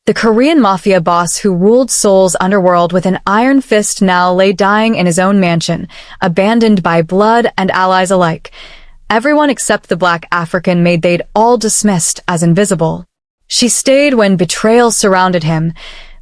The Korean mafia boss who ruled Seoul's underworld with an iron fist now lay dying in his own mansion, abandoned by blood and allies alike. Everyone except the black African maid they'd all dismissed as invisible. She stayed when betrayal surrounded him,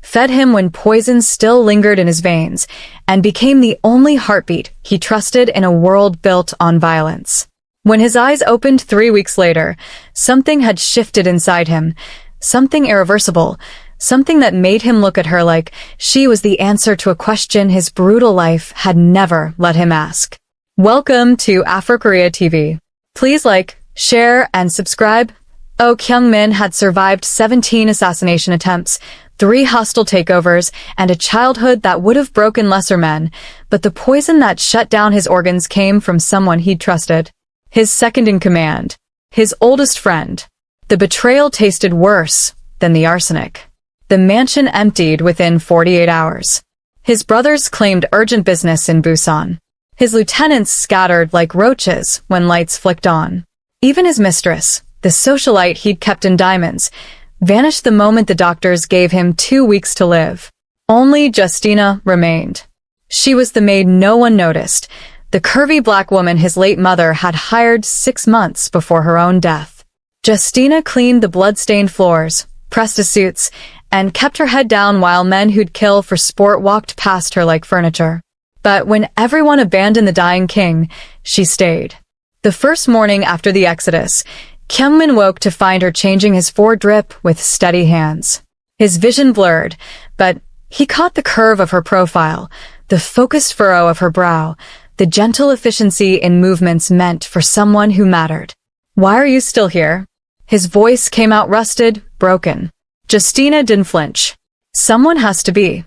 fed him when poison still lingered in his veins, and became the only heartbeat he trusted in a world built on violence. When his eyes opened 3 weeks later, something had shifted inside him, something irreversible, something that made him look at her like she was the answer to a question his brutal life had never let him ask. Welcome to Afrokorea TV. Please like, share, and subscribe. Oh Kyung-min had survived 17 assassination attempts, 3 hostile takeovers, and a childhood that would have broken lesser men, but the poison that shut down his organs came from someone he'd trusted. His second in command. His oldest friend. The betrayal tasted worse than the arsenic. The mansion emptied within 48 hours. His brothers claimed urgent business in Busan. His lieutenants scattered like roaches when lights flicked on. Even his mistress, the socialite he'd kept in diamonds, vanished the moment the doctors gave him 2 weeks to live. Only Justina remained. She was the maid no one noticed, the curvy black woman his late mother had hired 6 months before her own death. Justina cleaned the blood-stained floors, pressed the suits, and kept her head down while men who'd kill for sport walked past her like furniture. But when everyone abandoned the dying king, she stayed. The first morning after the exodus, Kyung-min woke to find her changing his foredrip with steady hands. His vision blurred, but he caught the curve of her profile, the focused furrow of her brow, the gentle efficiency in movements meant for someone who mattered. "Why are you still here?" His voice came out rusted, broken. Justina didn't flinch. Someone has to be.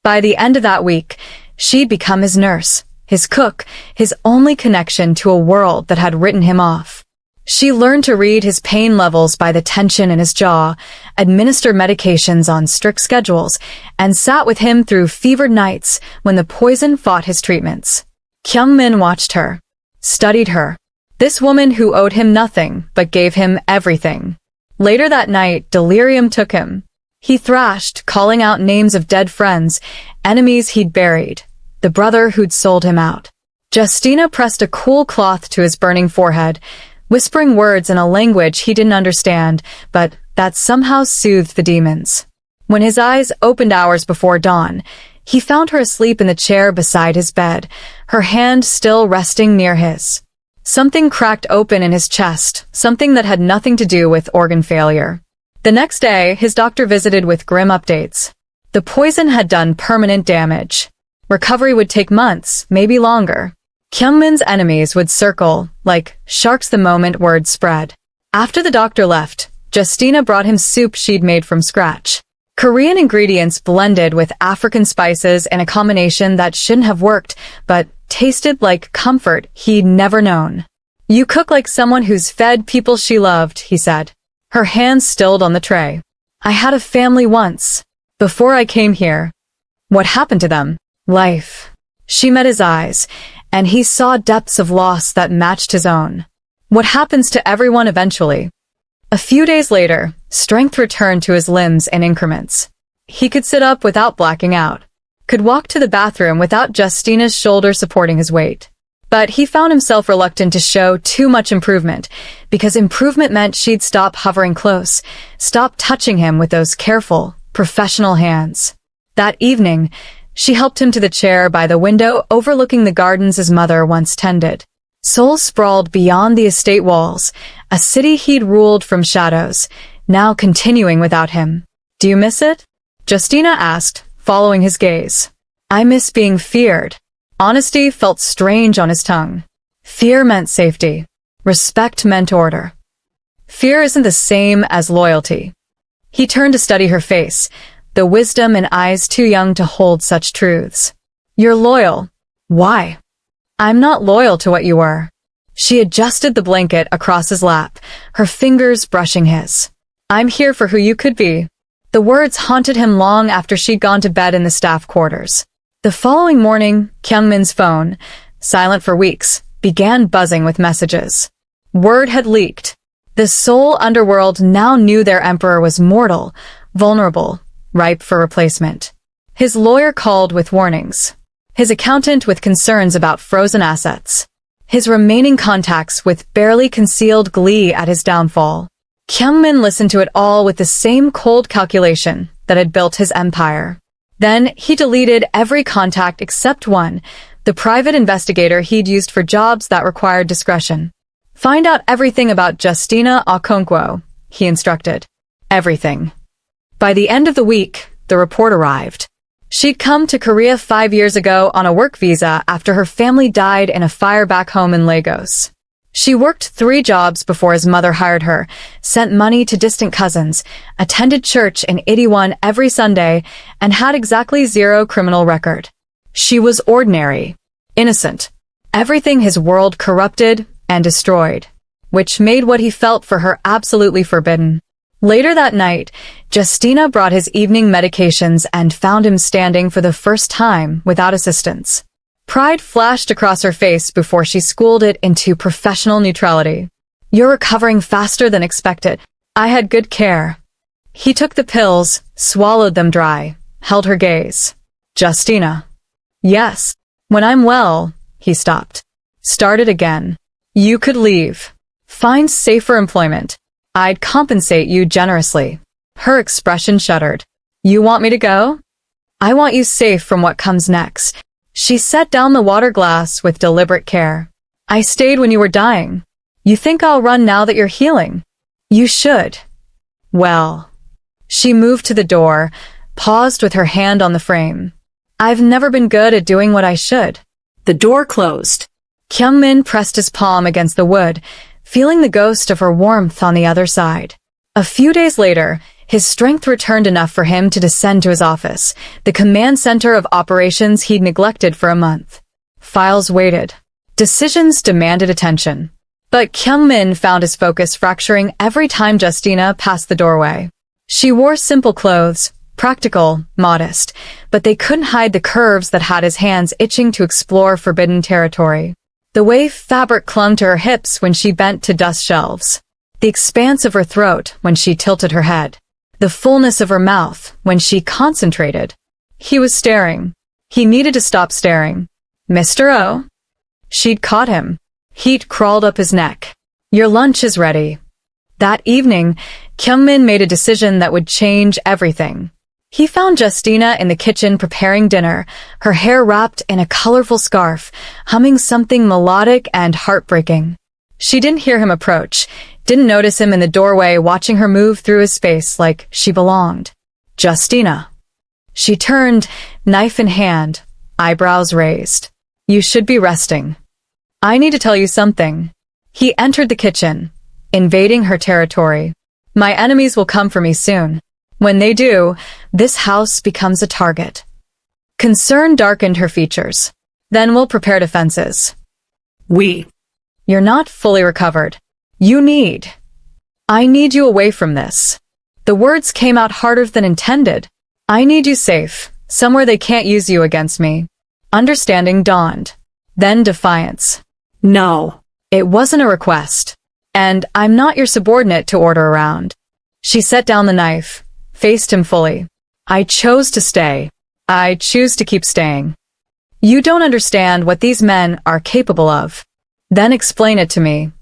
By the end of that week, she'd become his nurse, his cook, his only connection to a world that had written him off. She learned to read his pain levels by the tension in his jaw, administer medications on strict schedules, and sat with him through fevered nights when the poison fought his treatments. Kyung-min watched her, studied her. This woman who owed him nothing but gave him everything. Later that night, delirium took him. He thrashed, calling out names of dead friends, enemies he'd buried, the brother who'd sold him out. Justina pressed a cool cloth to his burning forehead, whispering words in a language he didn't understand, but that somehow soothed the demons. When his eyes opened hours before dawn, he found her asleep in the chair beside his bed, her hand still resting near his. Something cracked open in his chest, something that had nothing to do with organ failure. The next day, his doctor visited with grim updates. The poison had done permanent damage. Recovery would take months, maybe longer. Kyung-min's enemies would circle, like sharks the moment word spread. After the doctor left, Justina brought him soup she'd made from scratch. Korean ingredients blended with African spices in a combination that shouldn't have worked, but tasted like comfort he'd never known. "You cook like someone who's fed people she loved," he said. Her hands stilled on the tray. "I had a family once, before I came here." What happened to them? Life. She met his eyes, and he saw depths of loss that matched his own. What happens to everyone eventually? A few days later, strength returned to his limbs in increments. He could sit up without blacking out, could walk to the bathroom without Justina's shoulder supporting his weight. But he found himself reluctant to show too much improvement, because improvement meant she'd stop hovering close, stop touching him with those careful, professional hands. That evening, she helped him to the chair by the window overlooking the gardens his mother once tended. Seoul sprawled beyond the estate walls, a city he'd ruled from shadows, now continuing without him. "Do you miss it?" Justina asked, following his gaze. "I miss being feared." Honesty felt strange on his tongue. Fear meant safety. Respect meant order. Fear isn't the same as loyalty. He turned to study her face, the wisdom in eyes too young to hold such truths. "You're loyal. Why?" "I'm not loyal to what you were." She adjusted the blanket across his lap, her fingers brushing his. "I'm here for who you could be." The words haunted him long after she'd gone to bed in the staff quarters. The following morning, Kyung-min's phone, silent for weeks, began buzzing with messages. Word had leaked. The Seoul underworld now knew their emperor was mortal, vulnerable, ripe for replacement. His lawyer called with warnings. His accountant with concerns about frozen assets. His remaining contacts with barely concealed glee at his downfall. Kyungmin listened to it all with the same cold calculation that had built his empire. Then he deleted every contact except one, the private investigator he'd used for jobs that required discretion. Find out everything about Justina Okonkwo, he instructed. Everything. By the end of the week, the report arrived. She'd come to Korea 5 years ago on a work visa after her family died in a fire back home in Lagos. She worked 3 jobs before his mother hired her, sent money to distant cousins, attended church in Itaewon every Sunday, and had exactly 0 criminal record. She was ordinary, innocent, everything his world corrupted and destroyed, which made what he felt for her absolutely forbidden. Later that night, Justina brought his evening medications and found him standing for the first time without assistance. Pride flashed across her face before she schooled it into professional neutrality. You're recovering faster than expected. I had good care. He took the pills, swallowed them dry, held her gaze. Justina. Yes. When I'm well, he stopped. Started again. You could leave. Find safer employment. I'd compensate you generously. Her expression shuddered. You want me to go? I want you safe from what comes next. She set down the water glass with deliberate care. I stayed when you were dying. You think I'll run now that you're healing? You should. Well. She moved to the door, paused with her hand on the frame. I've never been good at doing what I should. The door closed. Kyungmin pressed his palm against the wood, feeling the ghost of her warmth on the other side. A few days later, his strength returned enough for him to descend to his office, the command center of operations he'd neglected for a month. Files waited. Decisions demanded attention. But Kyungmin found his focus fracturing every time Justina passed the doorway. She wore simple clothes, practical, modest, but they couldn't hide the curves that had his hands itching to explore forbidden territory. The way fabric clung to her hips when she bent to dust shelves. The expanse of her throat when she tilted her head. The fullness of her mouth when she concentrated. He was staring. He needed to stop staring. Mr. O? She'd caught him. Heat crawled up his neck. Your lunch is ready. That evening, Kyungmin made a decision that would change everything. He found Justina in the kitchen preparing dinner, her hair wrapped in a colorful scarf, humming something melodic and heartbreaking. She didn't hear him approach, didn't notice him in the doorway watching her move through his space like she belonged. Justina. She turned, knife in hand, eyebrows raised. You should be resting. I need to tell you something. He entered the kitchen, invading her territory. My enemies will come for me soon. When they do, this house becomes a target. Concern darkened her features. Then we'll prepare defenses. You're not fully recovered. I need you away from this. The words came out harder than intended. I need you safe, somewhere they can't use you against me. Understanding dawned. Then defiance. No. It wasn't a request. And I'm not your subordinate to order around. She set down the knife, faced him fully. I chose to stay. I choose to keep staying. You don't understand what these men are capable of. Then explain it to me.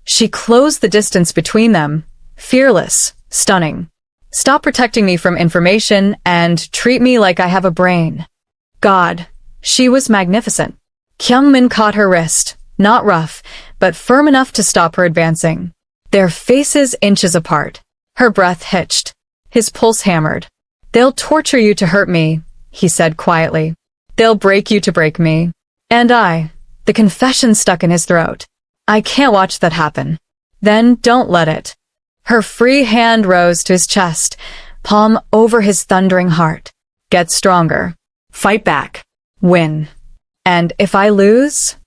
She closed the distance between them, fearless, stunning. Stop protecting me from information and treat me like I have a brain. God, she was magnificent. Kyungmin caught her wrist, not rough, but firm enough to stop her advancing. Their faces inches apart. Her breath hitched. His pulse hammered. They'll torture you to hurt me, he said quietly. They'll break you to break me. And the confession stuck in his throat. I can't watch that happen. Then don't let it. Her free hand rose to his chest, palm over his thundering heart. Get stronger. Fight back. Win. And if I lose?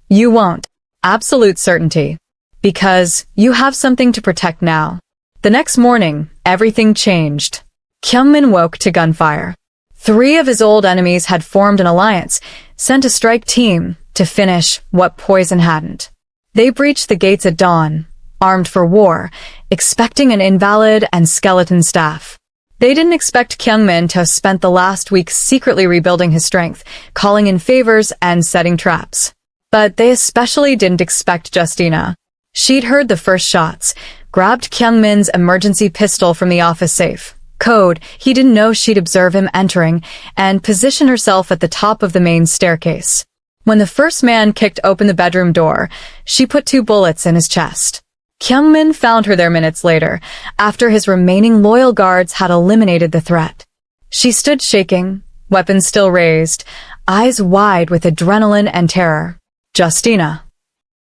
You won't. Absolute certainty. Because you have something to protect now. The next morning, everything changed. Kyungmin woke to gunfire. 3 of his old enemies had formed an alliance, sent a strike team to finish what Poison hadn't. They breached the gates at dawn, armed for war, expecting an invalid and skeleton staff. They didn't expect Kyungmin to have spent the last week secretly rebuilding his strength, calling in favors and setting traps. But they especially didn't expect Justina. She'd heard the first shots, grabbed Kyungmin's emergency pistol from the office safe. Code, he didn't know she'd observe him entering, and position herself at the top of the main staircase. When the first man kicked open the bedroom door, she put 2 bullets in his chest. Kyungmin found her there minutes later, after his remaining loyal guards had eliminated the threat. She stood shaking, weapon still raised, eyes wide with adrenaline and terror. Justina.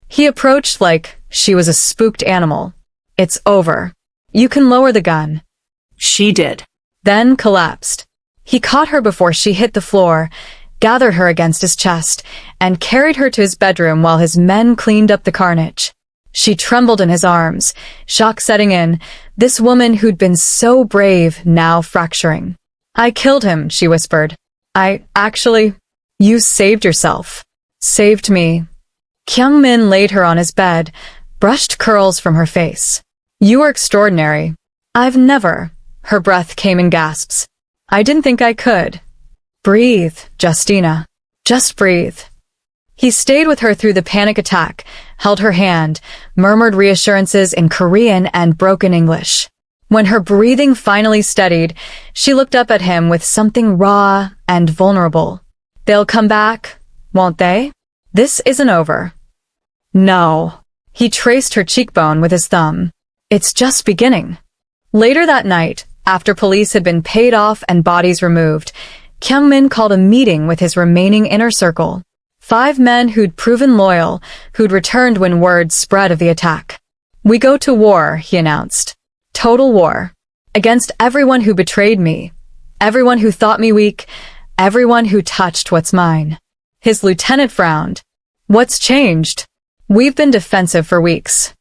He approached like she was a spooked animal. It's over. You can lower the gun. She did. Then collapsed. He caught her before she hit the floor, gathered her against his chest, and carried her to his bedroom while his men cleaned up the carnage. She trembled in his arms, shock setting in, this woman who'd been so brave now fracturing. I killed him, she whispered. You saved yourself. Saved me. Kyungmin laid her on his bed, brushed curls from her face. You were extraordinary. I've never. Her breath came in gasps. I didn't think I could. Breathe, Justina. Just breathe. He stayed with her through the panic attack, held her hand, murmured reassurances in Korean and broken English. When her breathing finally steadied, she looked up at him with something raw and vulnerable. They'll come back, won't they? This isn't over. No. He traced her cheekbone with his thumb. It's just beginning. Later that night, after police had been paid off and bodies removed, Kyungmin called a meeting with his remaining inner circle. 5 men who'd proven loyal, who'd returned when word spread of the attack. We go to war, he announced. Total war. Against everyone who betrayed me. Everyone who thought me weak. Everyone who touched what's mine. His lieutenant frowned. What's changed? We've been defensive for weeks.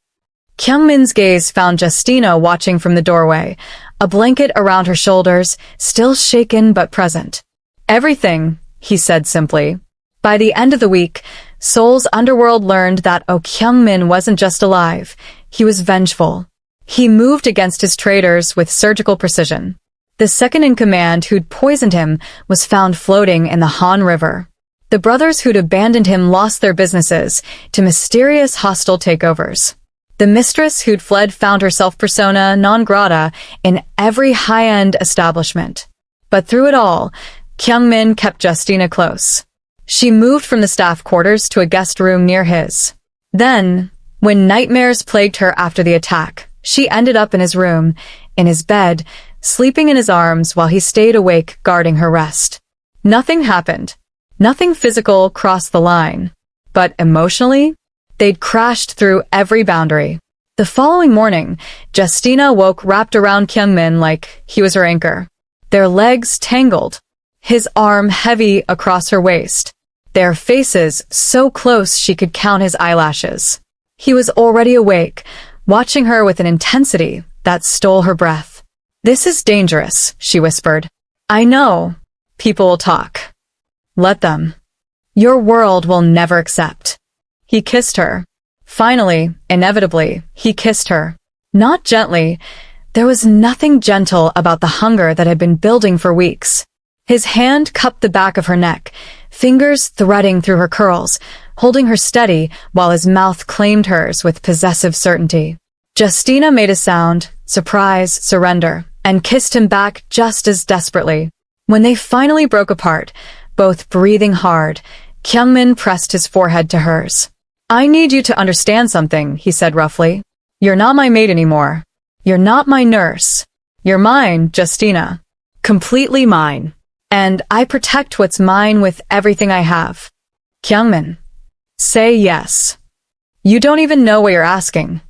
Kyungmin's gaze found Justina watching from the doorway, a blanket around her shoulders, still shaken but present. Everything, he said simply. By the end of the week, Seoul's underworld learned that Kyungmin wasn't just alive, he was vengeful. He moved against his traitors with surgical precision. The second-in-command who'd poisoned him was found floating in the Han River. The brothers who'd abandoned him lost their businesses to mysterious hostile takeovers. The mistress who'd fled found herself persona non grata in every high-end establishment. But through it all, Kyungmin kept Justina close. She moved from the staff quarters to a guest room near his. Then, when nightmares plagued her after the attack, she ended up in his room, in his bed, sleeping in his arms while he stayed awake guarding her rest. Nothing happened. Nothing physical crossed the line. But emotionally, they'd crashed through every boundary. The following morning, Justina woke wrapped around Kyungmin like he was her anchor. Their legs tangled, his arm heavy across her waist. Their faces so close she could count his eyelashes. He was already awake, watching her with an intensity that stole her breath. This is dangerous, she whispered. I know. People will talk. Let them. Your world will never accept. He kissed her. Finally, inevitably, he kissed her. Not gently. There was nothing gentle about the hunger that had been building for weeks. His hand cupped the back of her neck, fingers threading through her curls, holding her steady while his mouth claimed hers with possessive certainty. Justina made a sound, surprise, surrender, and kissed him back just as desperately. When they finally broke apart, both breathing hard, Kyungmin pressed his forehead to hers. I need you to understand something, he said roughly. You're not my maid anymore. You're not my nurse. You're mine, Justina. Completely mine. And I protect what's mine with everything I have. Kyungmin. Say yes. You don't even know what you're asking.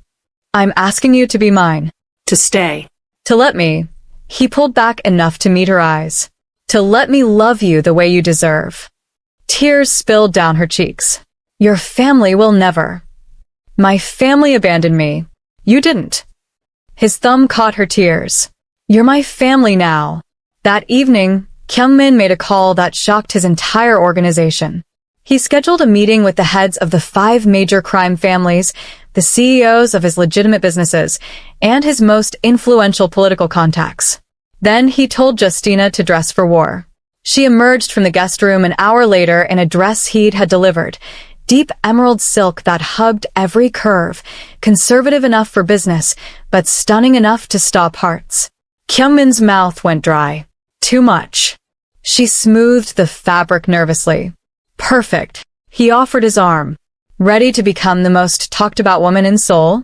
I'm asking you to be mine. To stay. To let me. He pulled back enough to meet her eyes. To let me love you the way you deserve. Tears spilled down her cheeks. Your family will never. My family abandoned me. You didn't. His thumb caught her tears. You're my family now. That evening, Kyungmin made a call that shocked his entire organization. He scheduled a meeting with the heads of the 5 major crime families, the CEOs of his legitimate businesses, and his most influential political contacts. Then he told Justina to dress for war. She emerged from the guest room an hour later in a dress he had delivered, deep emerald silk that hugged every curve, conservative enough for business, but stunning enough to stop hearts. Kyungmin's mouth went dry. Too much. She smoothed the fabric nervously. Perfect. He offered his arm. Ready to become the most talked-about woman in Seoul?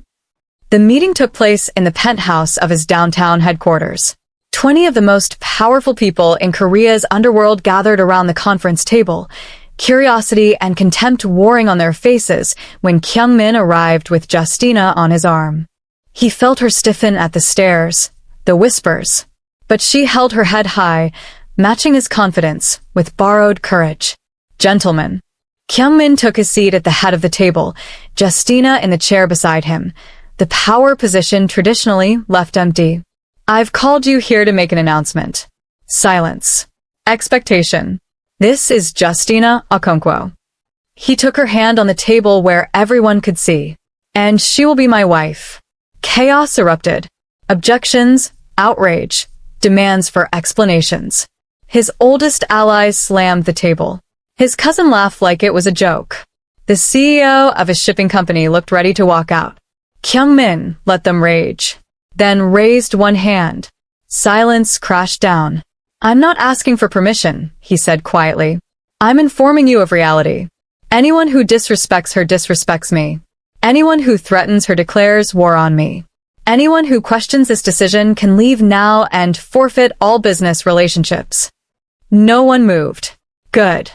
The meeting took place in the penthouse of his downtown headquarters. 20 of the most powerful people in Korea's underworld gathered around the conference table, curiosity and contempt warring on their faces when Kyungmin arrived with Justina on his arm. He felt her stiffen at the stares, the whispers, but she held her head high, matching his confidence with borrowed courage. Gentlemen. Kyungmin took his seat at the head of the table, Justina in the chair beside him, the power position traditionally left empty. I've called you here to make an announcement. Silence. Expectation. This is Justina Okonkwo. He took her hand on the table where everyone could see. And she will be my wife. Chaos erupted. Objections, outrage, demands for explanations. His oldest allies slammed the table. His cousin laughed like it was a joke. The CEO of a shipping company looked ready to walk out. Kyungmin let them rage, then raised one hand. Silence crashed down. I'm not asking for permission, he said quietly. I'm informing you of reality. Anyone who disrespects her disrespects me. Anyone who threatens her declares war on me. Anyone who questions this decision can leave now and forfeit all business relationships. No one moved. Good.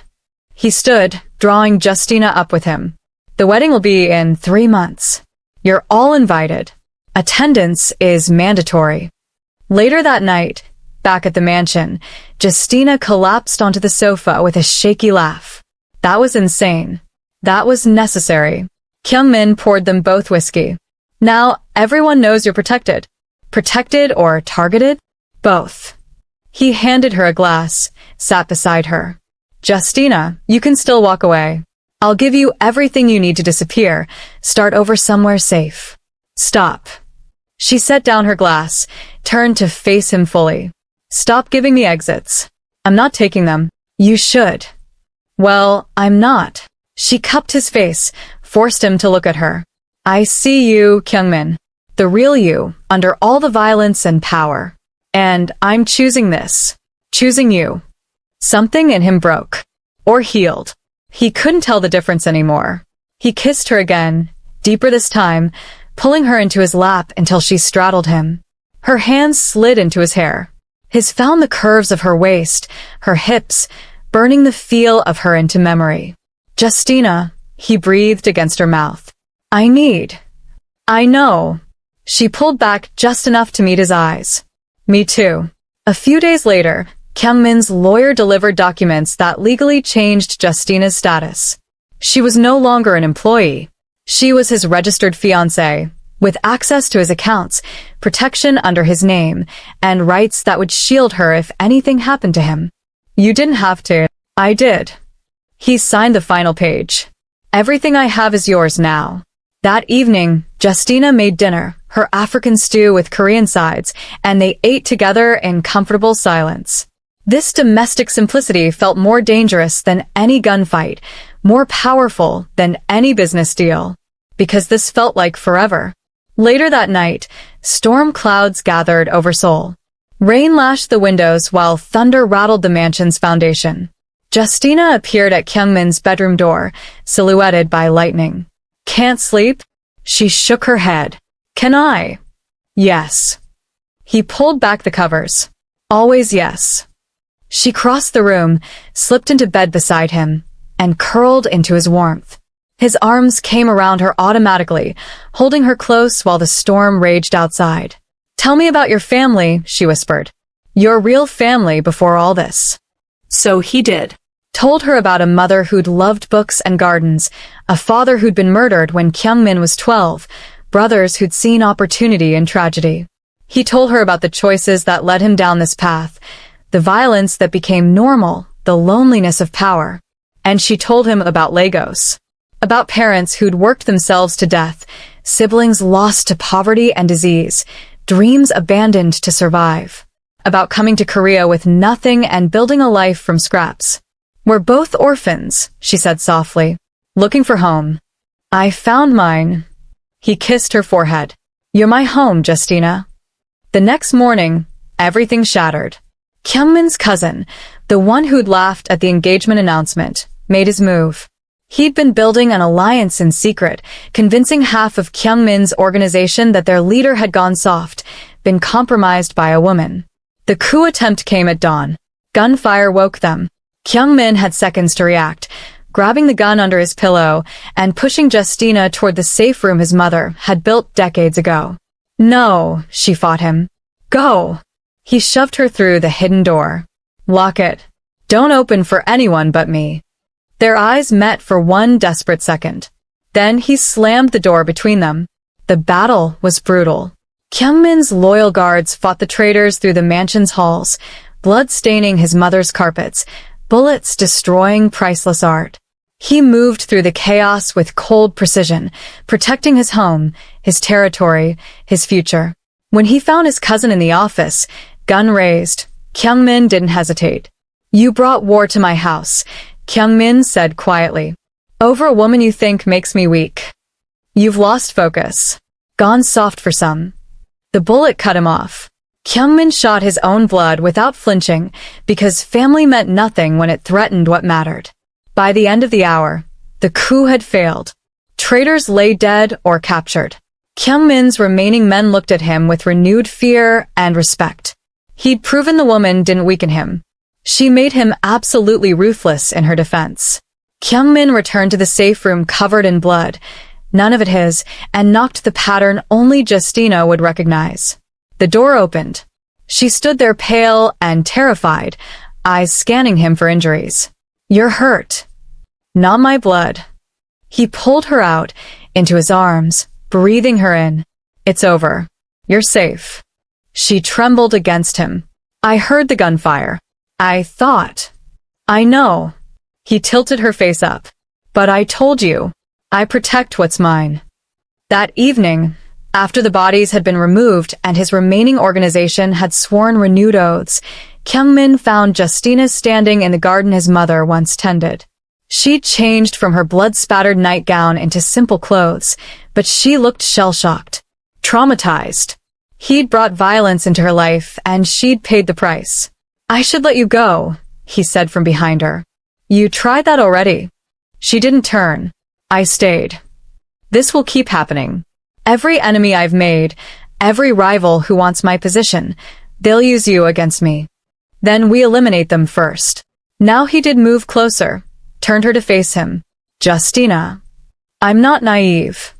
He stood, drawing Justina up with him. The wedding will be in 3 months. You're all invited. Attendance is mandatory. Later that night, back at the mansion, Justina collapsed onto the sofa with a shaky laugh. That was insane. That was necessary. Kyungmin poured them both whiskey. Now, everyone knows you're protected. Protected or targeted? Both. He handed her a glass, sat beside her. Justina, you can still walk away. I'll give you everything you need to disappear. Start over somewhere safe. Stop. She set down her glass, turned to face him fully. Stop giving me exits. I'm not taking them. You should. Well, I'm not. She cupped his face, forced him to look at her. I see you, Kyungmin. The real you, under all the violence and power. And I'm choosing this. Choosing you. Something in him broke. Or healed. He couldn't tell the difference anymore. He kissed her again, deeper this time, pulling her into his lap until she straddled him. Her hands slid into his hair. His found the curves of her waist, her hips, burning the feel of her into memory. Justina, he breathed against her mouth. I know. She pulled back just enough to meet his eyes. Me too. A few days later, Kyungmin's lawyer delivered documents that legally changed Justina's status. She was no longer an employee. She was his registered fiancée, with access to his accounts, protection under his name, and rights that would shield her if anything happened to him. You didn't have to. I did. He signed the final page. Everything I have is yours now. That evening, Justina made dinner, her African stew with Korean sides, and they ate together in comfortable silence. This domestic simplicity felt more dangerous than any gunfight, more powerful than any business deal, because this felt like forever. Later that night, storm clouds gathered over Seoul. Rain lashed the windows while thunder rattled the mansion's foundation. Justina appeared at Kyungmin's bedroom door, silhouetted by lightning. Can't sleep? She shook her head. Can I? Yes. He pulled back the covers. Always yes. She crossed the room, slipped into bed beside him, and curled into his warmth. His arms came around her automatically, holding her close while the storm raged outside. Tell me about your family, she whispered. Your real family before all this. So he did. Told her about a mother who'd loved books and gardens, a father who'd been murdered when Kyungmin was 12, brothers who'd seen opportunity in tragedy. He told her about the choices that led him down this path, the violence that became normal, the loneliness of power. And she told him about Lagos. About parents who'd worked themselves to death, siblings lost to poverty and disease, dreams abandoned to survive. about coming to Korea with nothing and building a life from scraps. "We're both orphans," she said softly, "looking for home. I found mine." He kissed her forehead. "You're my home, Justina." The next morning, everything shattered. Kyungmin's cousin, the one who'd laughed at the engagement announcement, made his move. He'd been building an alliance in secret, convincing half of Kyungmin's organization that their leader had gone soft, been compromised by a woman. The coup attempt came at dawn. Gunfire woke them. Kyungmin had seconds to react, grabbing the gun under his pillow and pushing Justina toward the safe room his mother had built decades ago. "No," she fought him. "Go." He shoved her through the hidden door. "Lock it. Don't open for anyone but me." Their eyes met for one desperate second. Then he slammed the door between them. The battle was brutal. Kyungmin's loyal guards fought the traitors through the mansion's halls, blood staining his mother's carpets, bullets destroying priceless art. He moved through the chaos with cold precision, protecting his home, his territory, his future. When he found his cousin in the office, gun raised, Kyungmin didn't hesitate. "You brought war to my house," Kyungmin said quietly. "Over a woman you think makes me weak. You've lost focus. Gone soft for some." The bullet cut him off. Kyungmin shot his own blood without flinching because family meant nothing when it threatened what mattered. By the end of the hour, the coup had failed. Traitors lay dead or captured. Kyungmin's remaining men looked at him with renewed fear and respect. He'd proven the woman didn't weaken him. She made him absolutely ruthless in her defense. Kyungmin returned to the safe room covered in blood, none of it his, and knocked the pattern only Justina would recognize. The door opened. She stood there pale and terrified, eyes scanning him for injuries. "You're hurt." "Not my blood." He pulled her out into his arms, breathing her in. "It's over. You're safe." She trembled against him. "I heard the gunfire. I thought." "I know." He tilted her face up. "But I told you. I protect what's mine." That evening, after the bodies had been removed and his remaining organization had sworn renewed oaths, Kyungmin found Justina standing in the garden his mother once tended. She'd changed from her blood-spattered nightgown into simple clothes, but she looked shell-shocked, traumatized. He'd brought violence into her life, and she'd paid the price. "I should let you go," he said from behind her. "You tried that already." She didn't turn. "I stayed. This will keep happening. Every enemy I've made, every rival who wants my position, they'll use you against me. Then we eliminate them first." Now he did move closer, turned her to face him. "Justina, I'm not naive."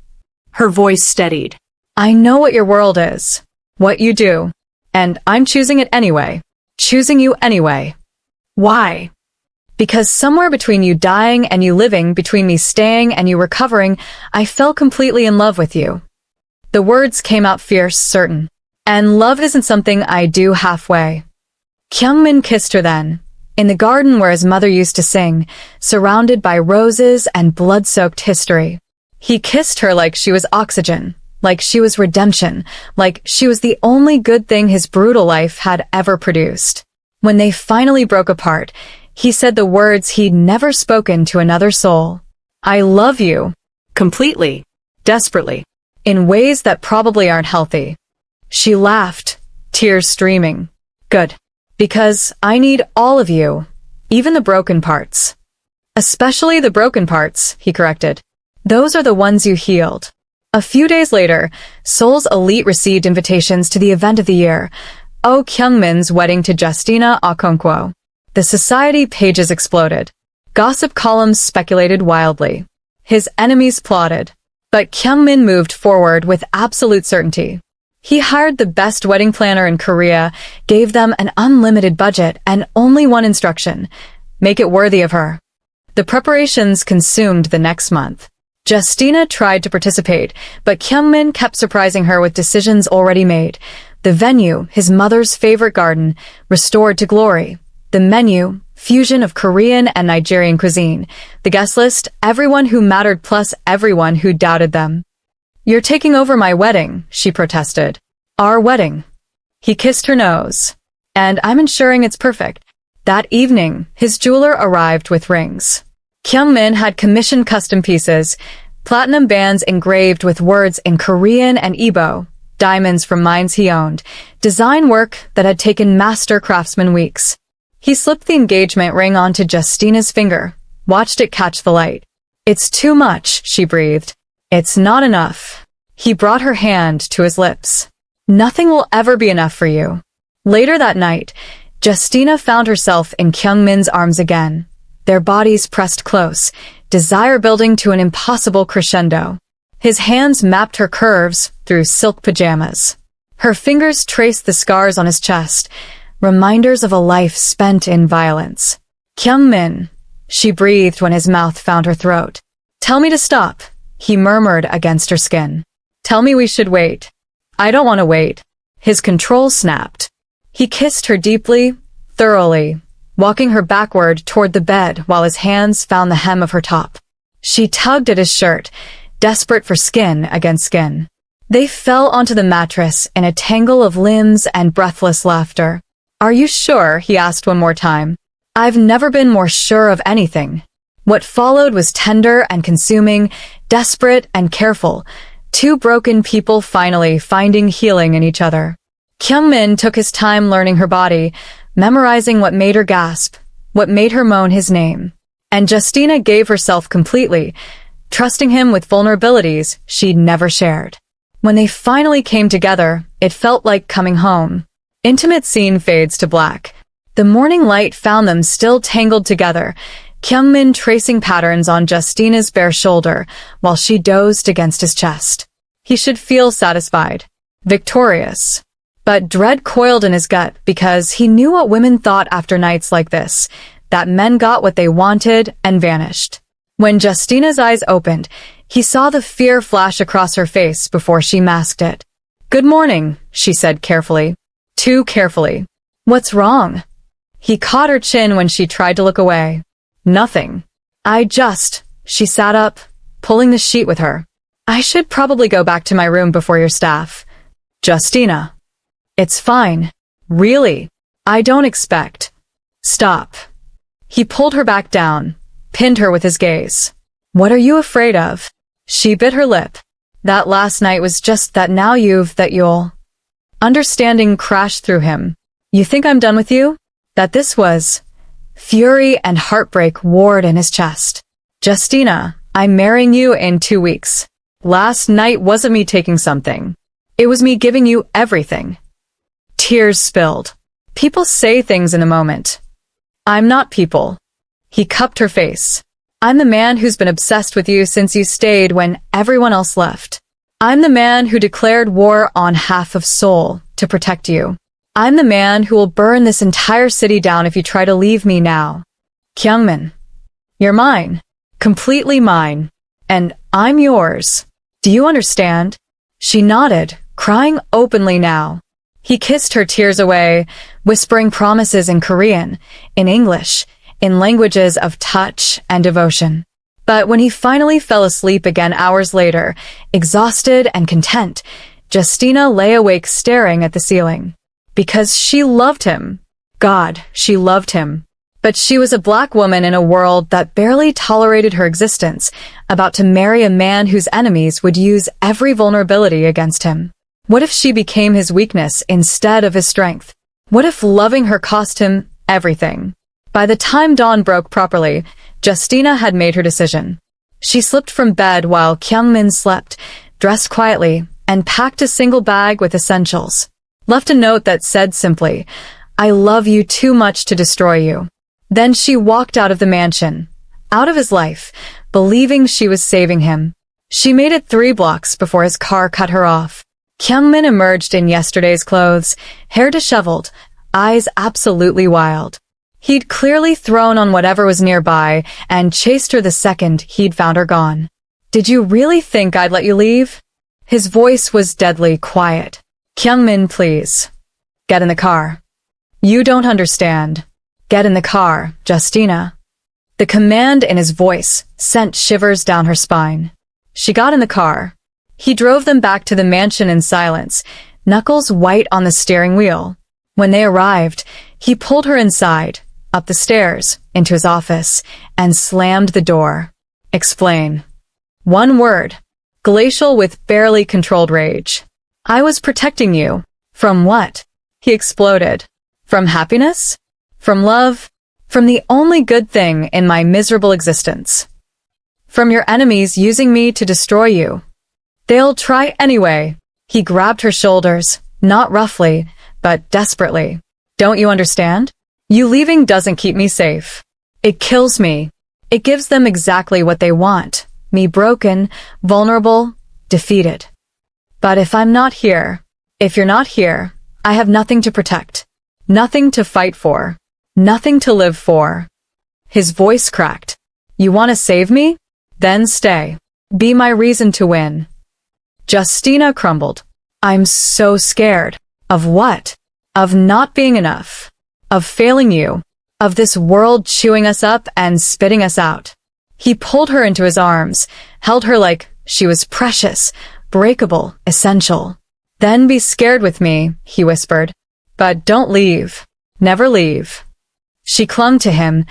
Her voice steadied. "I know what your world is, what you do, and I'm choosing it anyway. Choosing you anyway." "Why?" "Because somewhere between you dying and you living, between me staying and you recovering, I fell completely in love with you." The words came out fierce, certain. "And love isn't something I do halfway." Kyungmin kissed her then, in the garden where his mother used to sing, surrounded by roses and blood-soaked history. He kissed her like she was oxygen, like she was redemption, like she was the only good thing his brutal life had ever produced. When they finally broke apart, he said the words he'd never spoken to another soul. "I love you." Completely. Desperately. In ways that probably aren't healthy. She laughed, tears streaming. "Good. Because I need all of you, even the broken parts." "Especially the broken parts," he corrected. "Those are the ones you healed." A few days later, Seoul's elite received invitations to the event of the year, Oh Kyungmin's wedding to Justina Okonkwo. The society pages exploded. Gossip columns speculated wildly. His enemies plotted. But Kyungmin moved forward with absolute certainty. He hired the best wedding planner in Korea, gave them an unlimited budget and only one instruction: make it worthy of her. The preparations consumed the next month. Justina tried to participate, but Kyungmin kept surprising her with decisions already made. The venue, his mother's favorite garden, restored to glory. The menu, fusion of Korean and Nigerian cuisine. The guest list, everyone who mattered plus everyone who doubted them. "You're taking over my wedding," she protested. "Our wedding." He kissed her nose. And I'm ensuring it's perfect. That evening, his jeweler arrived with rings. Kyungmin had commissioned custom pieces, platinum bands engraved with words in Korean and Igbo, diamonds from mines he owned, design work that had taken master craftsmen weeks. He slipped the engagement ring onto Justina's finger, watched it catch the light. "It's too much," she breathed. "It's not enough." He brought her hand to his lips. "Nothing will ever be enough for you." Later that night, Justina found herself in Kyungmin's arms again, their bodies pressed close, desire building to an impossible crescendo. His hands mapped her curves through silk pajamas. Her fingers traced the scars on his chest, reminders of a life spent in violence. "Kyungmin," she breathed when his mouth found her throat. "Tell me to stop," he murmured against her skin. "Tell me we should wait." "I don't want to wait." His control snapped. He kissed her deeply, thoroughly, walking her backward toward the bed while his hands found the hem of her top. She tugged at his shirt, desperate for skin against skin. They fell onto the mattress in a tangle of limbs and breathless laughter. "Are you sure?" he asked one more time. "I've never been more sure of anything." What followed was tender and consuming, desperate and careful, two broken people finally finding healing in each other. Kyungmin took his time learning her body, memorizing what made her gasp, what made her moan his name. And Justina gave herself completely, trusting him with vulnerabilities she'd never shared. When they finally came together, it felt like coming home. Intimate scene fades to black. The morning light found them still tangled together, Kyungmin tracing patterns on Justina's bare shoulder while she dozed against his chest. He should feel satisfied, victorious. But dread coiled in his gut because he knew what women thought after nights like this, that men got what they wanted and vanished. When Justina's eyes opened, he saw the fear flash across her face before she masked it. "Good morning," she said carefully. Too carefully. "What's wrong?" He caught her chin when she tried to look away. "Nothing." She sat up, pulling the sheet with her. "I should probably go back to my room before your staff." "Justina." "It's fine. Really. I don't expect." "Stop." He pulled her back down, pinned her with his gaze. "What are you afraid of?" She bit her lip. "That last night was just that you'll. Understanding crashed through him. "You think I'm done with you?" That this was. Fury and heartbreak warred in his chest. "Justina, I'm marrying you in 2 weeks. Last night wasn't me taking something. It was me giving you everything." Tears spilled. People say things in a moment. "I'm not people." He cupped her face. "I'm the man who's been obsessed with you since you stayed when everyone else left. I'm the man who declared war on half of Seoul to protect you. I'm the man who will burn this entire city down if you try to leave me now. Kyungmin, you're mine. Completely mine. And I'm yours. Do you understand?" She nodded, crying openly now. He kissed her tears away, whispering promises in Korean, in English, in languages of touch and devotion. But when he finally fell asleep again hours later, exhausted and content, Justina lay awake staring at the ceiling. Because she loved him. God, she loved him. But she was a black woman in a world that barely tolerated her existence, about to marry a man whose enemies would use every vulnerability against him. What if she became his weakness instead of his strength? What if loving her cost him everything? By the time dawn broke properly, Justina had made her decision. She slipped from bed while Kyungmin slept, dressed quietly, and packed a single bag with essentials. Left a note that said simply, "I love you too much to destroy you." Then she walked out of the mansion, out of his life, believing she was saving him. She made it 3 blocks before his car cut her off. Kyungmin emerged in yesterday's clothes, hair disheveled, eyes absolutely wild. He'd clearly thrown on whatever was nearby and chased her the second he'd found her gone. "Did you really think I'd let you leave?" His voice was deadly quiet. "Kyungmin, please. Get in the car." "You don't understand." "Get in the car, Justina." The command in his voice sent shivers down her spine. She got in the car. He drove them back to the mansion in silence, knuckles white on the steering wheel. When they arrived, he pulled her inside, up the stairs, into his office, and slammed the door. Explain. One word. Glacial with barely controlled rage. I was protecting you. From what? He exploded. From happiness? From love? From the only good thing in my miserable existence. From your enemies using me to destroy you. They'll try anyway. He grabbed her shoulders, not roughly, but desperately. Don't you understand? You leaving doesn't keep me safe. It kills me. It gives them exactly what they want. Me broken, vulnerable, defeated. But if I'm not here, if you're not here, I have nothing to protect. Nothing to fight for. Nothing to live for. His voice cracked. You want to save me? Then stay. Be my reason to win. Justina crumbled. I'm so scared. Of what? Of not being enough. Of failing you. Of this world chewing us up and spitting us out. He pulled her into his arms, held her like she was precious, breakable, essential. Then be scared with me, he whispered. But don't leave. Never leave. She clung to him,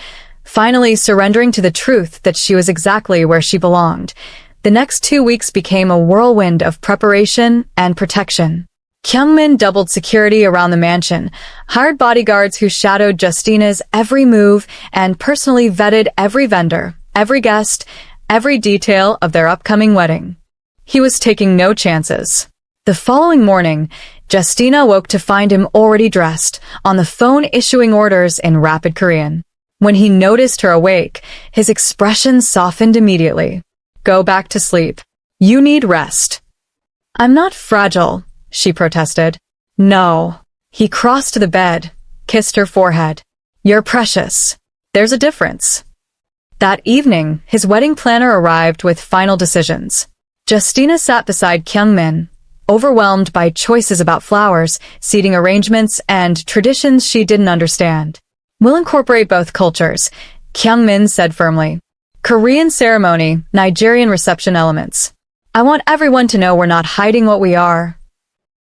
finally surrendering to the truth that she was exactly where she belonged. The next 2 weeks became a whirlwind of preparation and protection. Kyungmin doubled security around the mansion, hired bodyguards who shadowed Justina's every move and personally vetted every vendor, every guest, every detail of their upcoming wedding. He was taking no chances. The following morning, Justina woke to find him already dressed, on the phone issuing orders in rapid Korean. When he noticed her awake, his expression softened immediately. Go back to sleep. You need rest. I'm not fragile, she protested. No. He crossed to the bed, kissed her forehead. You're precious. There's a difference. That evening, his wedding planner arrived with final decisions. Justina sat beside Kyungmin, overwhelmed by choices about flowers, seating arrangements, and traditions she didn't understand. We'll incorporate both cultures, Kyungmin said firmly. Korean ceremony, Nigerian reception elements. I want everyone to know we're not hiding what we are.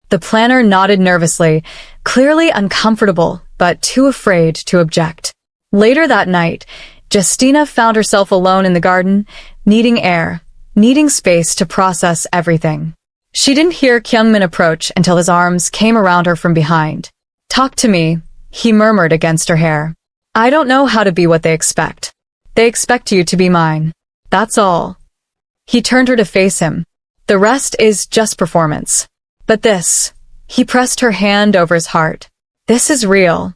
The planner nodded nervously, clearly uncomfortable, but too afraid to object. Later that night, Justina found herself alone in the garden, needing air, needing space to process everything. She didn't hear Kyungmin approach until his arms came around her from behind. Talk to me, he murmured against her hair. I don't know how to be what they expect. They expect you to be mine. That's all. He turned her to face him. The rest is just performance. But this, he pressed her hand over his heart. This is real.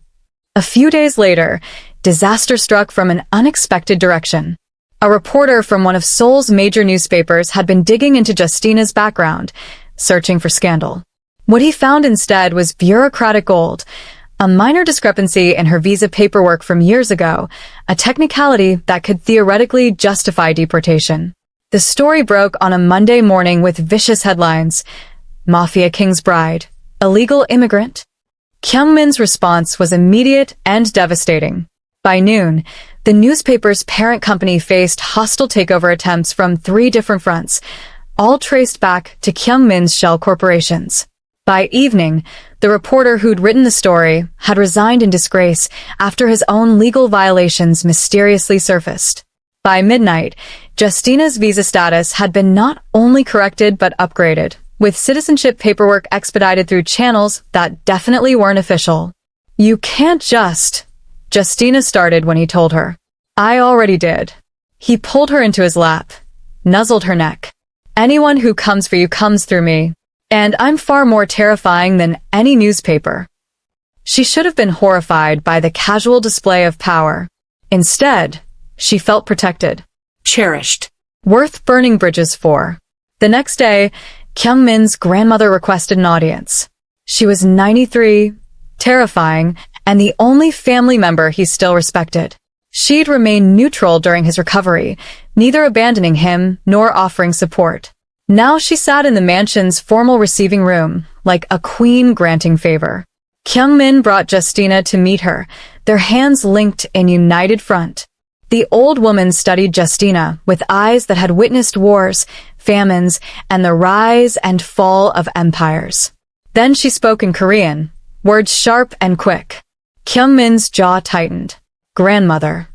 A few days later, disaster struck from an unexpected direction. A reporter from one of Seoul's major newspapers had been digging into Justina's background, searching for scandal. What he found instead was bureaucratic gold, a minor discrepancy in her visa paperwork from years ago, a technicality that could theoretically justify deportation. The story broke on a Monday morning with vicious headlines. Mafia King's bride, illegal immigrant. Kyungmin's response was immediate and devastating. By noon, the newspaper's parent company faced hostile takeover attempts from 3 different fronts, all traced back to Kyungmin's shell corporations. By evening, the reporter who'd written the story had resigned in disgrace after his own legal violations mysteriously surfaced. By midnight, Justina's visa status had been not only corrected but upgraded, with citizenship paperwork expedited through channels that definitely weren't official. You can't just... Justina started when he told her. I already did. He pulled her into his lap, nuzzled her neck. Anyone who comes for you comes through me. And I'm far more terrifying than any newspaper. She should have been horrified by the casual display of power. Instead, she felt protected. Cherished. Worth burning bridges for. The next day, Kyungmin's grandmother requested an audience. She was 93, terrifying, and the only family member he still respected. She'd remain neutral during his recovery, neither abandoning him nor offering support. Now she sat in the mansion's formal receiving room, like a queen granting favor. Kyungmin brought Justina to meet her, their hands linked in united front. The old woman studied Justina with eyes that had witnessed wars, famines, and the rise and fall of empires. Then she spoke in Korean, words sharp and quick. Kyungmin's jaw tightened. Grandmother.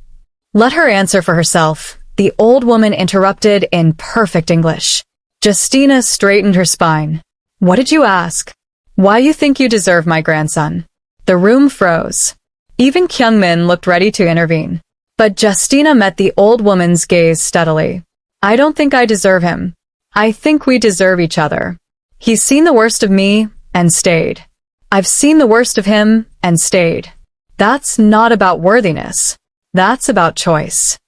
Let her answer for herself, the old woman interrupted in perfect English. Justina straightened her spine. What did you ask? Why you think you deserve my grandson? The room froze. Even Kyungmin looked ready to intervene. But Justina met the old woman's gaze steadily. I don't think I deserve him. I think we deserve each other. He's seen the worst of me and stayed. I've seen the worst of him and stayed. That's not about worthiness. That's about choice.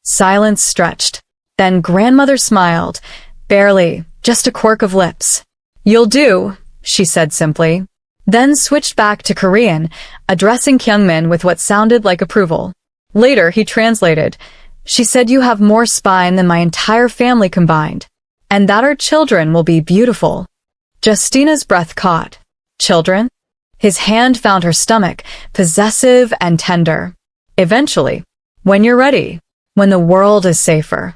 Silence stretched. Then grandmother smiled. Barely, just a quirk of lips. You'll do, she said simply. Then switched back to Korean, addressing Kyungmin with what sounded like approval. Later, he translated. She said you have more spine than my entire family combined, and that our children will be beautiful. Justina's breath caught. Children? His hand found her stomach, possessive and tender. Eventually, when you're ready, when the world is safer.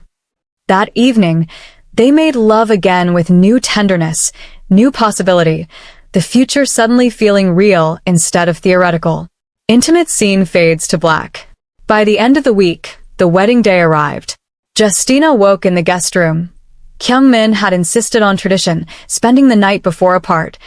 That evening, they made love again with new tenderness, new possibility, the future suddenly feeling real instead of theoretical. Intimate scene fades to black. By the end of the week, the wedding day arrived. Justina woke in the guest room. Kyungmin had insisted on tradition, spending the night before apart,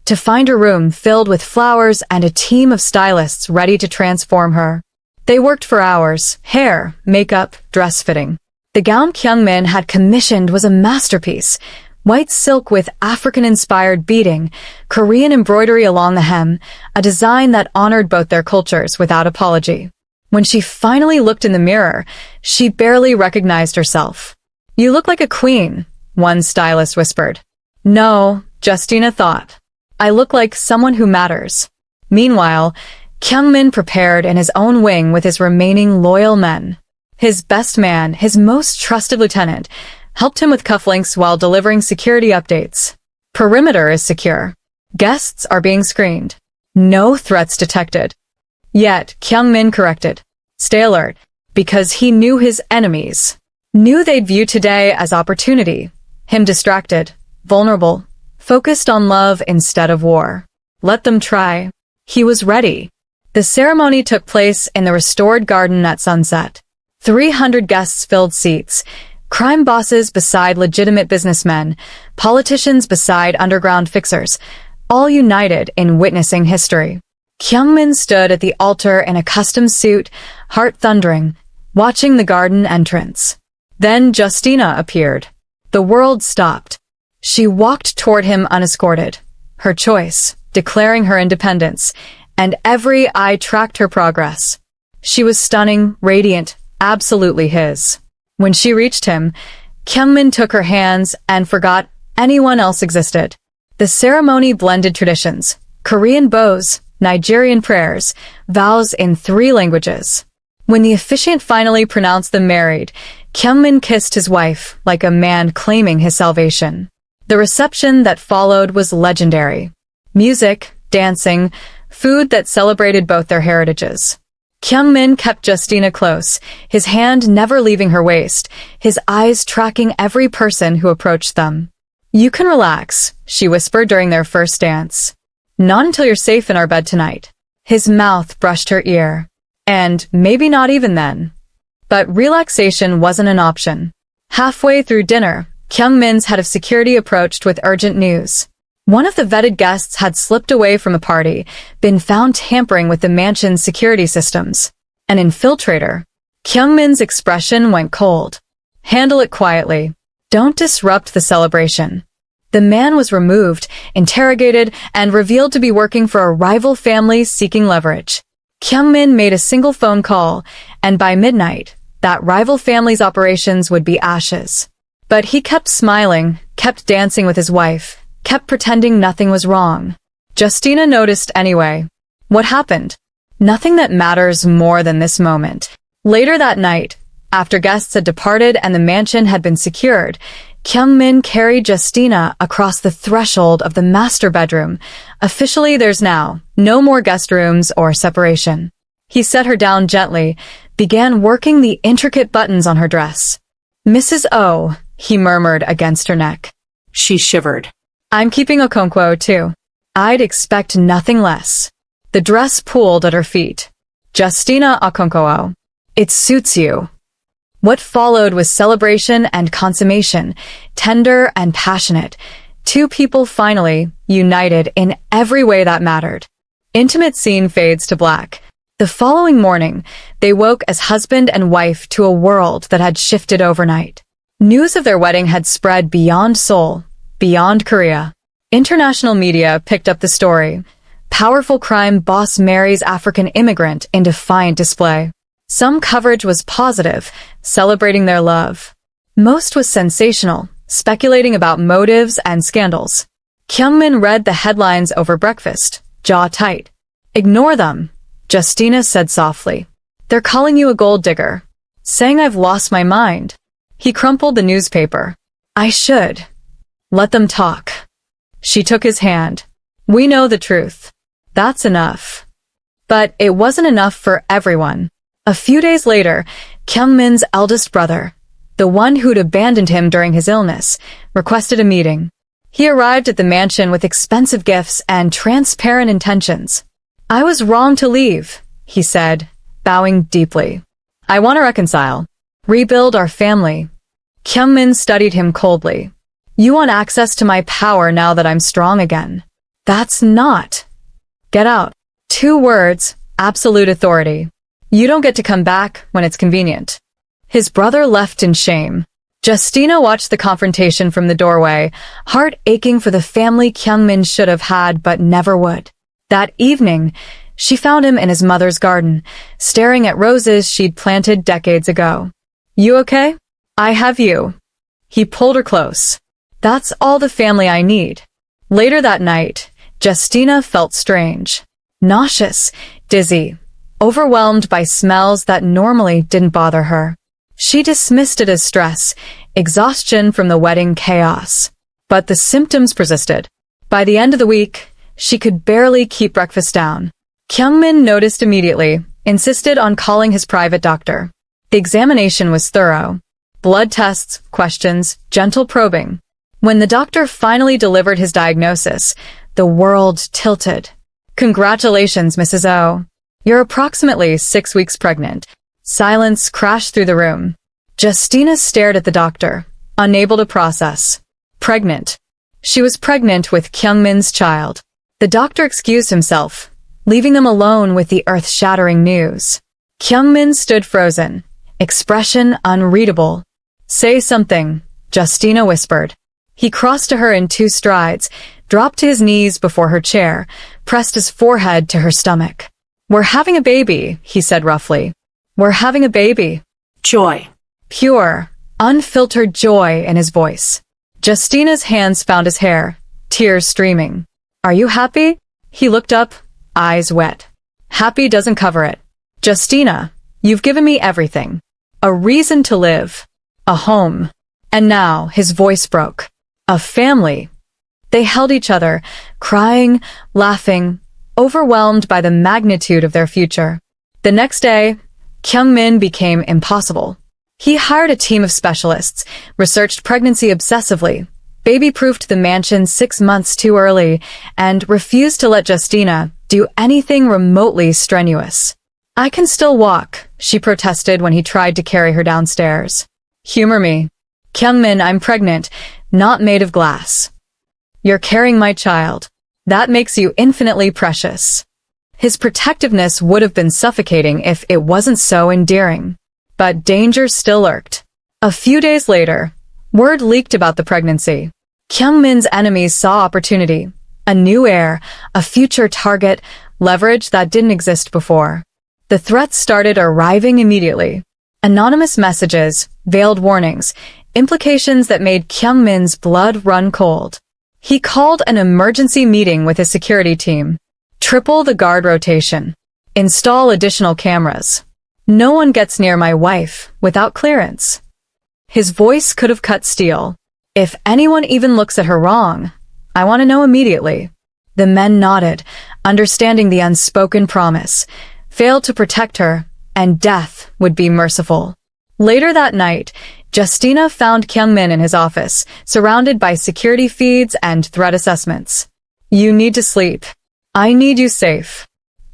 to find her room filled with flowers and a team of stylists ready to transform her. They worked for hours, hair, makeup, dress fitting. The gown Kyungmin had commissioned was a masterpiece. White silk with African-inspired beading, Korean embroidery along the hem, a design that honored both their cultures without apology. When she finally looked in the mirror, she barely recognized herself. You look like a queen, one stylist whispered. No, Justina thought. I look like someone who matters. Meanwhile, Kyungmin prepared in his own wing with his remaining loyal men. His best man, his most trusted lieutenant, helped him with cufflinks while delivering security updates. Perimeter is secure. Guests are being screened. No threats detected. Yet, Kyungmin corrected. Stay alert, because he knew his enemies. Knew they'd view today as opportunity. Him distracted, vulnerable, focused on love instead of war. Let them try. He was ready. The ceremony took place in the restored garden at sunset. 300 guests filled seats. Crime bosses beside legitimate businessmen, politicians beside underground fixers, all united in witnessing history. Kyungmin stood at the altar in a custom suit, heart thundering, watching the garden entrance. Then Justina appeared. The world stopped. She walked toward him unescorted. Her choice, declaring her independence, and every eye tracked her progress. She was stunning, radiant, absolutely his. When she reached him, Kyungmin took her hands and forgot anyone else existed. The ceremony blended traditions, Korean bows, Nigerian prayers, vows in 3 languages. When the officiant finally pronounced them married, Kyungmin kissed his wife like a man claiming his salvation. The reception that followed was legendary. Music, dancing, food that celebrated both their heritages. Kyungmin kept Justina close, his hand never leaving her waist, his eyes tracking every person who approached them. You can relax, she whispered during their first dance. Not until you're safe in our bed tonight. His mouth brushed her ear. And maybe not even then. But relaxation wasn't an option. Halfway through dinner, Kyungmin's head of security approached with urgent news. One of the vetted guests had slipped away from the party, been found tampering with the mansion's security systems. An infiltrator. Kyungmin's expression went cold. Handle it quietly. Don't disrupt the celebration. The man was removed, interrogated, and revealed to be working for a rival family seeking leverage. Kyungmin made a single phone call, and by midnight, that rival family's operations would be ashes. But he kept smiling, kept dancing with his wife, kept pretending nothing was wrong. Justina noticed anyway. What happened? Nothing that matters more than this moment. Later that night, after guests had departed and the mansion had been secured, Kyungmin carried Justina across the threshold of the master bedroom. Officially, there's now no more guest rooms or separation. He set her down gently, began working the intricate buttons on her dress. Mrs. O, he murmured against her neck. She shivered. I'm keeping Okonkwo, too. I'd expect nothing less. The dress pooled at her feet. Justina Akonkoo. It suits you. What followed was celebration and consummation, tender and passionate. Two people finally united in every way that mattered. Intimate scene fades to black. The following morning, they woke as husband and wife to a world that had shifted overnight. News of their wedding had spread beyond Seoul, beyond Korea. International media picked up the story. Powerful crime boss marries African immigrant in defiant display. Some coverage was positive, celebrating their love. Most was sensational, speculating about motives and scandals. Kyungmin read the headlines over breakfast, jaw tight. Ignore them, Justina said softly. They're calling you a gold digger, saying I've lost my mind. He crumpled the newspaper. I should. Let them talk. She took his hand. We know the truth. That's enough. But it wasn't enough for everyone. A few days later, Kyungmin's eldest brother, the one who'd abandoned him during his illness, requested a meeting. He arrived at the mansion with expensive gifts and transparent intentions. I was wrong to leave, he said, bowing deeply. I want to reconcile. Rebuild our family. Kyungmin studied him coldly. You want access to my power now that I'm strong again. That's not. Get out. 2 words, absolute authority. You don't get to come back when it's convenient. His brother left in shame. Justina watched the confrontation from the doorway, heart aching for the family Kyungmin should have had but never would. That evening, she found him in his mother's garden, staring at roses she'd planted decades ago. You okay? I have you. He pulled her close. That's all the family I need. Later that night, Justina felt strange. Nauseous, dizzy, overwhelmed by smells that normally didn't bother her. She dismissed it as stress, exhaustion from the wedding chaos. But the symptoms persisted. By the end of the week, she could barely keep breakfast down. Kyungmin noticed immediately, insisted on calling his private doctor. The examination was thorough. Blood tests, questions, gentle probing. When the doctor finally delivered his diagnosis, the world tilted. Congratulations, Mrs. O. You're approximately 6 weeks pregnant. Silence crashed through the room. Justina stared at the doctor, unable to process. Pregnant. She was pregnant with Kyungmin's child. The doctor excused himself, leaving them alone with the earth-shattering news. Kyungmin stood frozen, expression unreadable. Say something, Justina whispered. He crossed to her in 2 strides, dropped to his knees before her chair, pressed his forehead to her stomach. We're having a baby, he said roughly. We're having a baby. Joy. Pure, unfiltered joy in his voice. Justina's hands found his hair, tears streaming. Are you happy? He looked up, eyes wet. Happy doesn't cover it. Justina, you've given me everything. A reason to live. A home. And now his voice broke. A family. They held each other, crying, laughing, overwhelmed by the magnitude of their future. The next day, Kyungmin became impossible. He hired a team of specialists, researched pregnancy obsessively, baby-proofed the mansion 6 months too early, and refused to let Justina do anything remotely strenuous. I can still walk, she protested when he tried to carry her downstairs. Humor me. Kyungmin, I'm pregnant, not made of glass. You're carrying my child. That makes you infinitely precious. His protectiveness would have been suffocating if it wasn't so endearing. But danger still lurked. A few days later, word leaked about the pregnancy. Kyungmin's enemies saw opportunity. A new heir, a future target, leverage that didn't exist before. The threats started arriving immediately. Anonymous messages, veiled warnings, implications that made Kyungmin's blood run cold. He called an emergency meeting with his security team. Triple the guard rotation. Install additional cameras. No one gets near my wife without clearance. His voice could have cut steel. If anyone even looks at her wrong, I want to know immediately. The men nodded, understanding the unspoken promise, failed to protect her, and death would be merciful. Later that night, Justina found Kyungmin in his office, surrounded by security feeds and threat assessments. You need to sleep. I need you safe.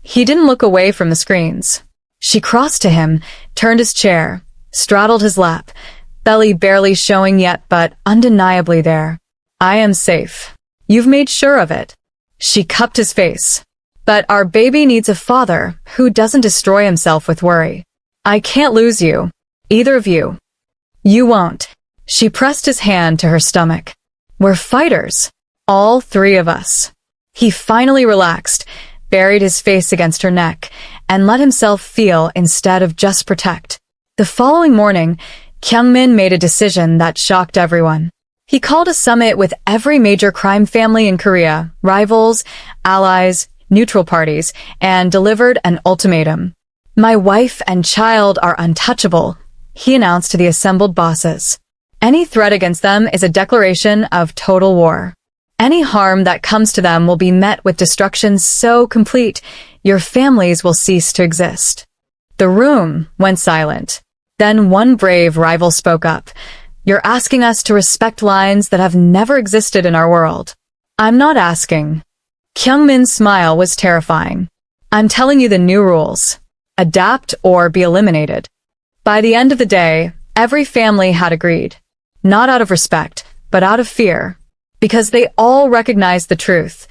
He didn't look away from the screens. She crossed to him, turned his chair, straddled his lap, belly barely showing yet but undeniably there. I am safe. You've made sure of it. She cupped his face. But our baby needs a father who doesn't destroy himself with worry. I can't lose you. Either of you. You won't. She pressed his hand to her stomach. We're fighters. All three of us. He finally relaxed, buried his face against her neck, and let himself feel instead of just protect. The following morning, Kyungmin made a decision that shocked everyone. He called a summit with every major crime family in Korea, rivals, allies, neutral parties, and delivered an ultimatum. My wife and child are untouchable, he announced to the assembled bosses. Any threat against them is a declaration of total war. Any harm that comes to them will be met with destruction so complete, your families will cease to exist. The room went silent. Then one brave rival spoke up. You're asking us to respect lines that have never existed in our world. I'm not asking. Kyungmin's smile was terrifying. I'm telling you the new rules. Adapt or be eliminated. By the end of the day, every family had agreed. Not out of respect, but out of fear. Because they all recognized the truth.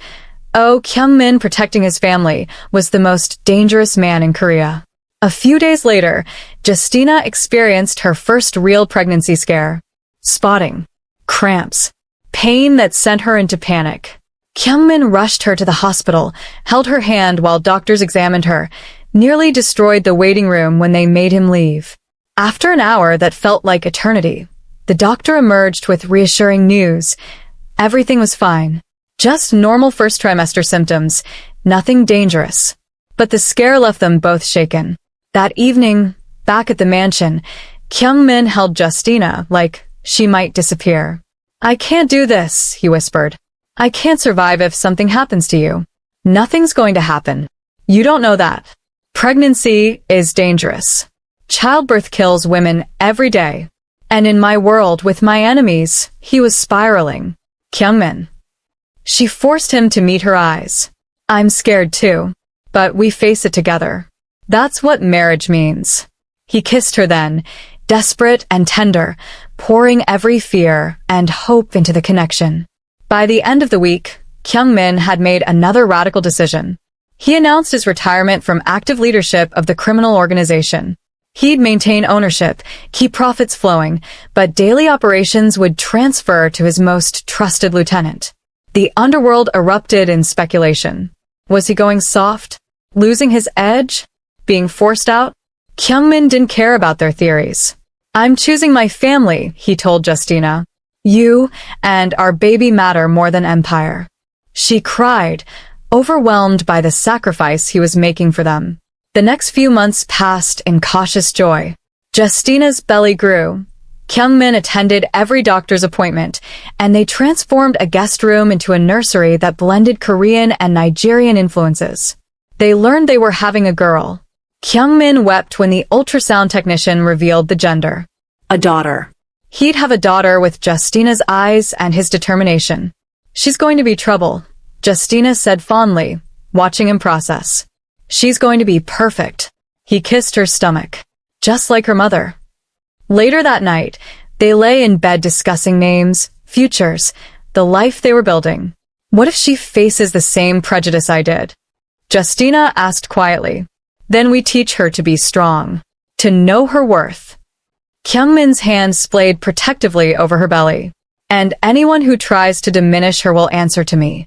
Oh, Kyungmin protecting his family was the most dangerous man in Korea. A few days later, Justina experienced her first real pregnancy scare. Spotting. Cramps. Pain that sent her into panic. Kyungmin rushed her to the hospital, held her hand while doctors examined her, nearly destroyed the waiting room when they made him leave. After an hour that felt like eternity, the doctor emerged with reassuring news. Everything was fine. Just normal first trimester symptoms, nothing dangerous. But the scare left them both shaken. That evening, back at the mansion, Kyungmin held Justina like she might disappear. I can't do this, he whispered. I can't survive if something happens to you. Nothing's going to happen. You don't know that. Pregnancy is dangerous. Childbirth kills women every day. And in my world with my enemies, he was spiraling. Kyungmin. She forced him to meet her eyes. I'm scared too. But we face it together. That's what marriage means. He kissed her then, desperate and tender, pouring every fear and hope into the connection. By the end of the week, Kyungmin had made another radical decision. He announced his retirement from active leadership of the criminal organization. He'd maintain ownership, keep profits flowing, but daily operations would transfer to his most trusted lieutenant. The underworld erupted in speculation. Was he going soft? Losing his edge? Being forced out? Kyungmin didn't care about their theories. I'm choosing my family, he told Justina. You and our baby matter more than empire. She cried, overwhelmed by the sacrifice he was making for them. The next few months passed in cautious joy. Justina's belly grew. Kyungmin attended every doctor's appointment, and they transformed a guest room into a nursery that blended Korean and Nigerian influences. They learned they were having a girl. Kyungmin wept when the ultrasound technician revealed the gender. A daughter. He'd have a daughter with Justina's eyes and his determination. She's going to be trouble, Justina said fondly, watching him process. She's going to be perfect. He kissed her stomach. Just like her mother. Later that night, they lay in bed discussing names, futures, the life they were building. What if she faces the same prejudice I did? Justina asked quietly. Then we teach her to be strong, to know her worth. Kyungmin's hand splayed protectively over her belly. And anyone who tries to diminish her will answer to me.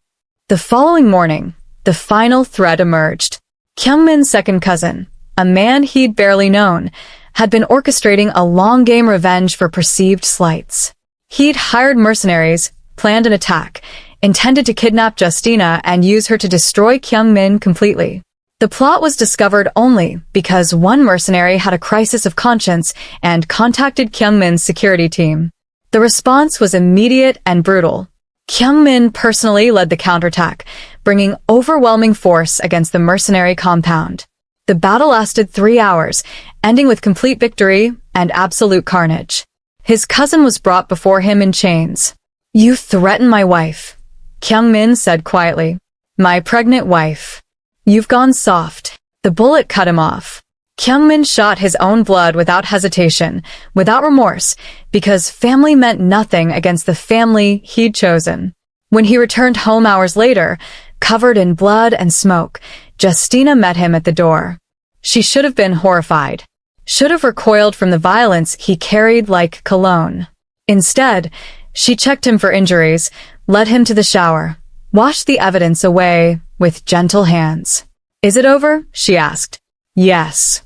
The following morning, the final thread emerged. Kyungmin's second cousin, a man he'd barely known, had been orchestrating a long-game revenge for perceived slights. He'd hired mercenaries, planned an attack, intended to kidnap Justina and use her to destroy Kyungmin completely. The plot was discovered only because one mercenary had a crisis of conscience and contacted Kyungmin's security team. The response was immediate and brutal. Kyungmin personally led the counterattack, bringing overwhelming force against the mercenary compound. The battle lasted 3 hours, ending with complete victory and absolute carnage. His cousin was brought before him in chains. You threaten my wife. Kyungmin said quietly. My pregnant wife. You've gone soft. The bullet cut him off. Kyungmin shot his own blood without hesitation, without remorse, because family meant nothing against the family he'd chosen. When he returned home hours later, covered in blood and smoke, Justina met him at the door. She should have been horrified. Should have recoiled from the violence he carried like cologne. Instead, she checked him for injuries, led him to the shower, washed the evidence away with gentle hands. Is it over? She asked. Yes.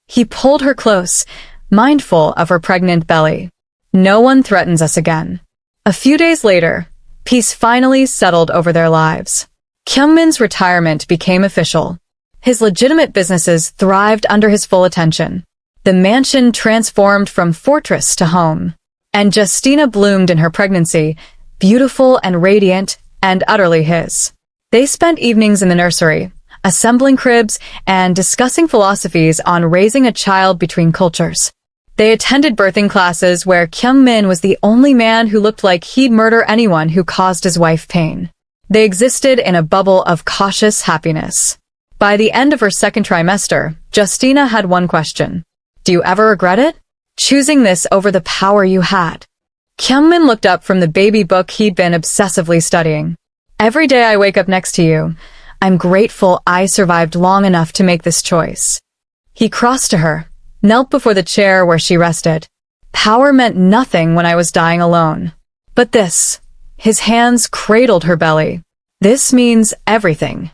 He pulled her close, mindful of her pregnant belly. No one threatens us again. A few days later, peace finally settled over their lives. Kyungmin's retirement became official. His legitimate businesses thrived under his full attention. The mansion transformed from fortress to home. And Justina bloomed in her pregnancy, beautiful and radiant, and utterly his. They spent evenings in the nursery, assembling cribs and discussing philosophies on raising a child between cultures. They attended birthing classes where Kyungmin was the only man who looked like he'd murder anyone who caused his wife pain. They existed in a bubble of cautious happiness. By the end of her second trimester, Justina had one question. Do you ever regret it? Choosing this over the power you had. Kyungmin looked up from the baby book he'd been obsessively studying. Every day I wake up next to you, I'm grateful I survived long enough to make this choice. He crossed to her, knelt before the chair where she rested. Power meant nothing when I was dying alone. But this, his hands cradled her belly. This means everything.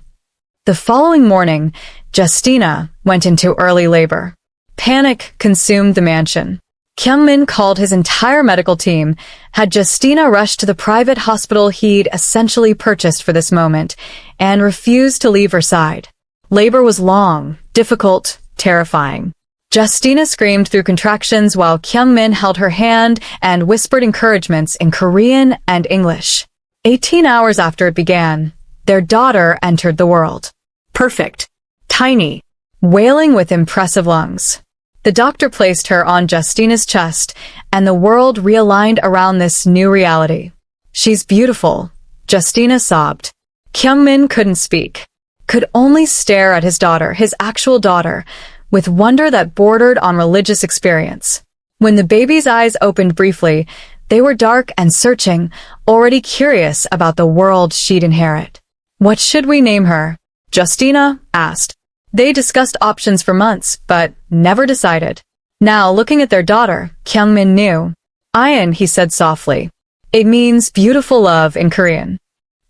The following morning, Justina went into early labor. Panic consumed the mansion. Kyungmin called his entire medical team, had Justina rushed to the private hospital he'd essentially purchased for this moment, and refused to leave her side. Labor was long, difficult, terrifying. Justina screamed through contractions while Kyungmin held her hand and whispered encouragements in Korean and English. 18 hours after it began, their daughter entered the world. Perfect. Tiny. Wailing with impressive lungs. The doctor placed her on Justina's chest, and the world realigned around this new reality. She's beautiful, Justina sobbed. Kyungmin couldn't speak, could only stare at his daughter, his actual daughter, with wonder that bordered on religious experience. When the baby's eyes opened briefly, they were dark and searching, already curious about the world she'd inherit. What should we name her? Justina asked. They discussed options for months, but never decided. Now, looking at their daughter, Kyungmin knew. Ayan, he said softly. It means beautiful love in Korean.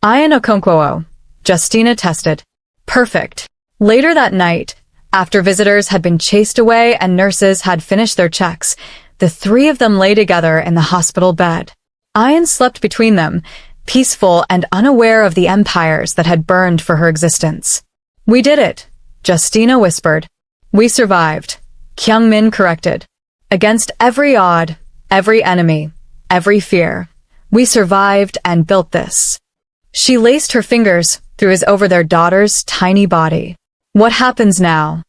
Ayan Okonkwo, Justina tested. Perfect. Later that night, after visitors had been chased away and nurses had finished their checks, the three of them lay together in the hospital bed. Ayan slept between them, peaceful and unaware of the empires that had burned for her existence. We did it, Justina whispered. We survived, Kyungmin corrected. Against every odd, every enemy, every fear, we survived and built this. She laced her fingers through his over their daughter's tiny body. What happens now?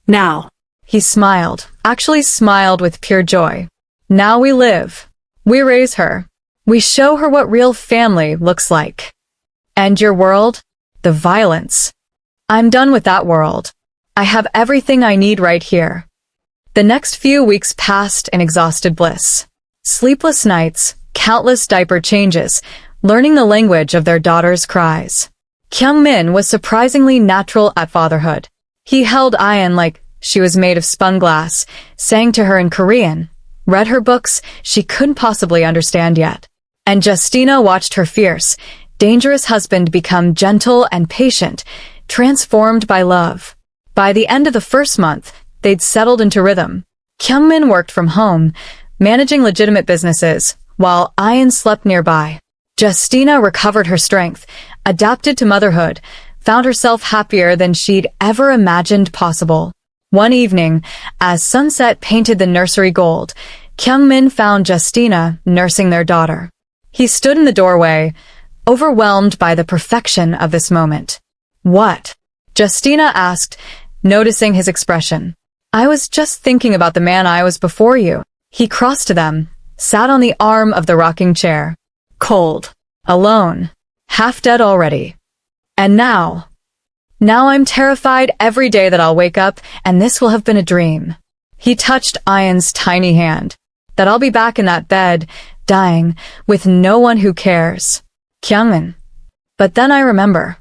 Now. He smiled, actually smiled with pure joy. Now we live. We raise her. We show her what real family looks like. And your world? The violence. I'm done with that world. I have everything I need right here. The next few weeks passed in exhausted bliss. Sleepless nights, countless diaper changes, learning the language of their daughter's cries. Kyungmin was surprisingly natural at fatherhood. He held Ayan like she was made of spun glass, sang to her in Korean, read her books she couldn't possibly understand yet. And Justina watched her fierce, dangerous husband become gentle and patient, transformed by love. By the end of the first month, they'd settled into rhythm. Kyungmin worked from home, managing legitimate businesses, while Ayan slept nearby. Justina recovered her strength, adapted to motherhood, found herself happier than she'd ever imagined possible. One evening, as sunset painted the nursery gold, Kyungmin found Justina nursing their daughter. He stood in the doorway, overwhelmed by the perfection of this moment. What? Justina asked, noticing his expression. I was just thinking about the man I was before you. He crossed to them, sat on the arm of the rocking chair. Cold. Alone. half dead already. And now I'm terrified every day that I'll wake up and this will have been a dream. He touched Ayan's tiny hand. That I'll be back in that bed, dying, with no one who cares. Kyungmin. But then I remember.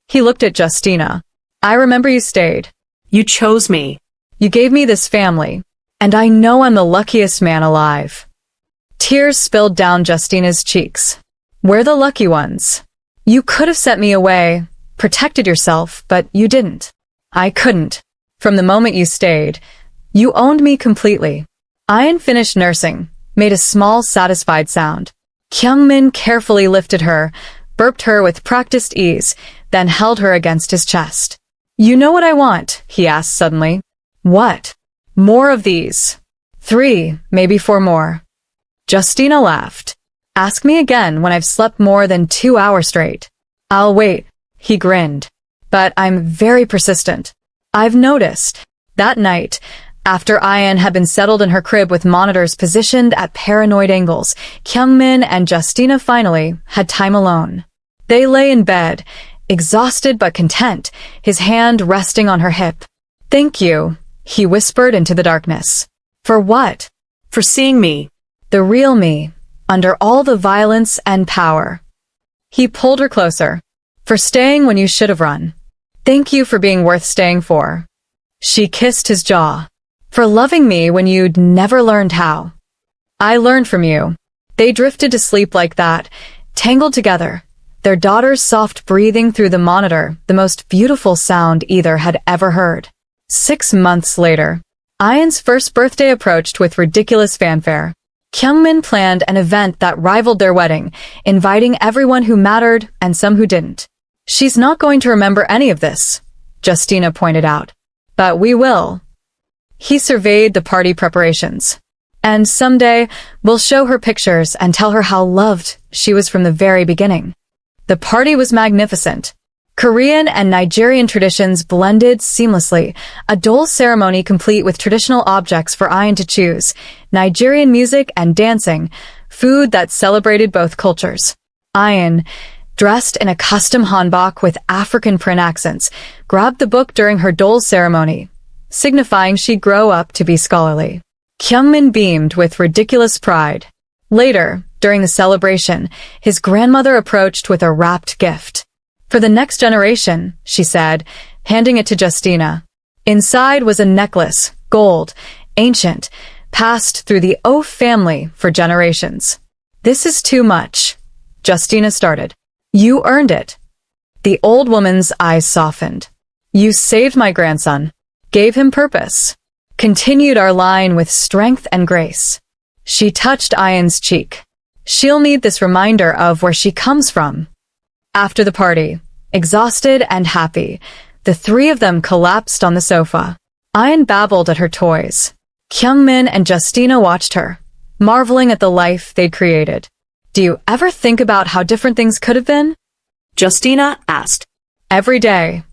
He looked at Justina. I remember you stayed. You chose me. You gave me this family. And I know I'm the luckiest man alive. Tears spilled down Justina's cheeks. We're the lucky ones. You could have sent me away, protected yourself, but you didn't. I couldn't. From the moment you stayed, you owned me completely. Ayan finished nursing, made a small, satisfied sound. Kyungmin carefully lifted her, burped her with practiced ease, then held her against his chest. You know what I want? He asked suddenly. What? More of these. 3, maybe 4 more. Justina laughed. Ask me again when I've slept more than 2 hours straight. I'll wait. He grinned. But I'm very persistent. I've noticed. That night, after Ayan had been settled in her crib with monitors positioned at paranoid angles, Kyungmin and Justina finally had time alone. They lay in bed, exhausted but content, his hand resting on her hip. Thank you, he whispered into the darkness. For what? For seeing me. The real me, under all the violence and power. He pulled her closer. For staying when you should have run. Thank you for being worth staying for. She kissed his jaw. For loving me when you'd never learned how. I learned from you. They drifted to sleep like that, tangled together, their daughter's soft breathing through the monitor, the most beautiful sound either had ever heard. 6 months later, Ayan's first birthday approached with ridiculous fanfare. Kyungmin planned an event that rivaled their wedding, inviting everyone who mattered and some who didn't. She's not going to remember any of this, Justina pointed out. But we will. He surveyed the party preparations. And someday, we'll show her pictures and tell her how loved she was from the very beginning. The party was magnificent. Korean and Nigerian traditions blended seamlessly, a dole ceremony complete with traditional objects for Ayan to choose, Nigerian music and dancing, food that celebrated both cultures. Ayan, dressed in a custom hanbok with African print accents, grabbed the book during her dole ceremony, signifying she'd grow up to be scholarly. Kyungmin beamed with ridiculous pride. Later, during the celebration, his grandmother approached with a wrapped gift. For the next generation, she said, handing it to Justina. Inside was a necklace, gold, ancient, passed through the O family for generations. This is too much, Justina started. You earned it. The old woman's eyes softened. You saved my grandson, gave him purpose, continued our line with strength and grace. She touched Ayan's cheek. She'll need this reminder of where she comes from. After the party, exhausted and happy, the 3 of them collapsed on the sofa. Ayan babbled at her toys. Kyungmin and Justina watched her, marveling at the life they'd created. Do you ever think about how different things could have been? Justina asked. Every day.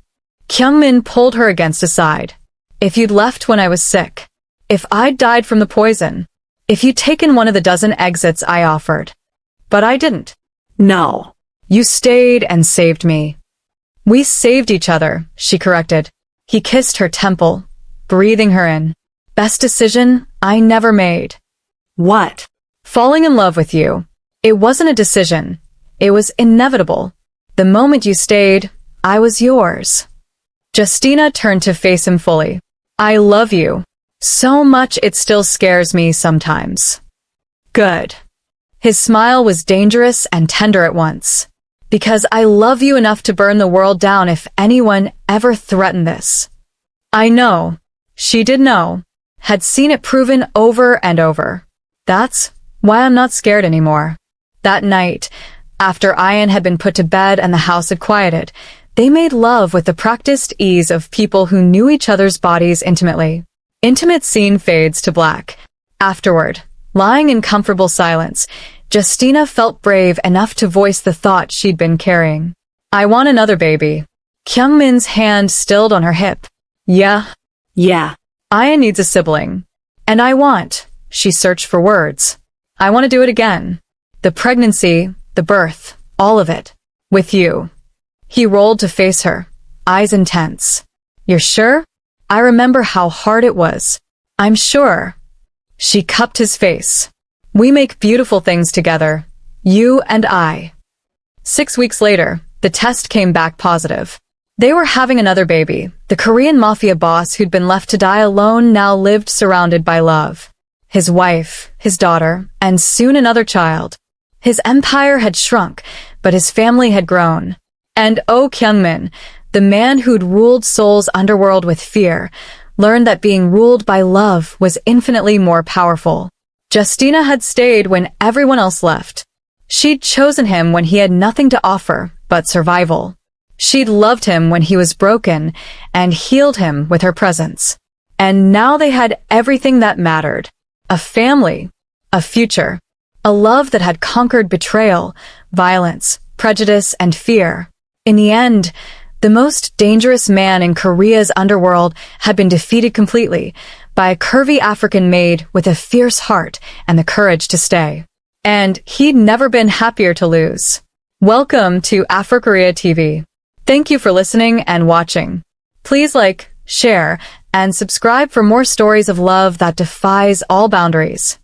Kyungmin pulled her against his side. If you'd left when I was sick. If I'd died from the poison. If you'd taken one of the dozen exits I offered. But I didn't. No. You stayed and saved me. We saved each other, she corrected. He kissed her temple, breathing her in. Best decision I never made. What? Falling in love with you. It wasn't a decision. It was inevitable. The moment you stayed, I was yours. Justina turned to face him fully. I love you. So much it still scares me sometimes. Good. His smile was dangerous and tender at once. Because I love you enough to burn the world down if anyone ever threatened this. I know. She did know. Had seen it proven over and over. That's why I'm not scared anymore. That night, after Ayan had been put to bed and the house had quieted, they made love with the practiced ease of people who knew each other's bodies intimately. Intimate scene fades to black. Afterward, lying in comfortable silence, Justina felt brave enough to voice the thought she'd been carrying. I want another baby. Kyungmin's hand stilled on her hip. Yeah. Ayan needs a sibling. And I want. She searched for words. I want to do it again. The pregnancy, the birth, all of it. With you. He rolled to face her, eyes intense. You're sure? I remember how hard it was. I'm sure. She cupped his face. We make beautiful things together. You and I. 6 weeks later, the test came back positive. They were having another baby. The Korean mafia boss who'd been left to die alone now lived surrounded by love. His wife, his daughter, and soon another child. His empire had shrunk, but his family had grown. And Oh Kyungmin, the man who'd ruled Seoul's underworld with fear, learned that being ruled by love was infinitely more powerful. Justina had stayed when everyone else left. She'd chosen him when he had nothing to offer but survival. She'd loved him when he was broken and healed him with her presence. And now they had everything that mattered. A family, a future, a love that had conquered betrayal, violence, prejudice, and fear. In the end, the most dangerous man in Korea's underworld had been defeated completely by a curvy African maid with a fierce heart and the courage to stay. And he'd never been happier to lose. Welcome to Afrokorea TV. Thank you for listening and watching. Please like, share, and subscribe for more stories of love that defies all boundaries.